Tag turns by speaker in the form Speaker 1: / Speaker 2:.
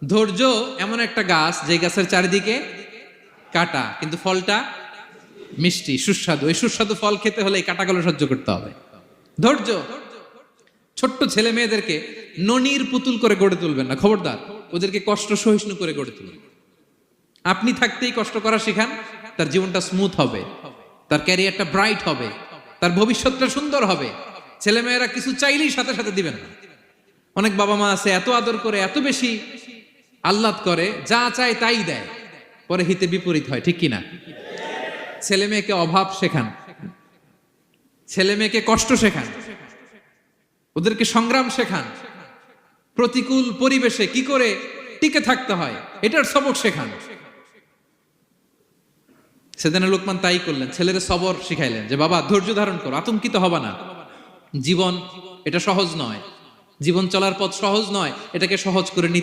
Speaker 1: ধৈর্য এমন একটা গাছ যে গাছের চারিদিকে কাটা, কিন্তু ফলটা মিষ্টি সুস্বাদু। এই সুস্বাদু ফল খেতে হলে এই কাটাগুলো সহ্য করতে হবে। ধৈর্য। ছোট্ট ছেলে মেয়েদেরকে ননির পুতুল করে গড়ে তুলবেন না, খবরদার। ওদেরকে কষ্ট সহিষ্ণু করে গড়ে তুলবেন। আপনি থাকতেই কষ্ট করা শিখান, তার জীবনটা স্মুথ হবে, তার ক্যারিয়ারটা ব্রাইট হবে, তার ভবিষ্যৎটা সুন্দর হবে। ছেলেমেয়েরা কিছু চাইলেই সাথে সাথে দিবেন না। অনেক বাবা মা আছে এত আদর করে, এত বেশি আহ্লাদ করে, যা চায় তাই দেয়, পরে হিতে বিপরীত হয়, ঠিক কিনা? ছেলে মেয়েকে অভাব শেখান, ছেলে মেয়েকে কষ্ট শেখান, ওদেরকে সংগ্রাম শেখান, প্রতিকূল পরিবেশে কি করে টিকে থাকতে হয় এটার সবক শেখান। সেদিন লোকমান তাই করলেন, ছেলেরা সবর শিখাইলেন যে বাবা ধৈর্য ধারণ করো, আতঙ্কিত হবা না। জীবন এটা সহজ নয়, জীবন চলার পথ সহজ নয়, এটাকে সহজ করে নিতে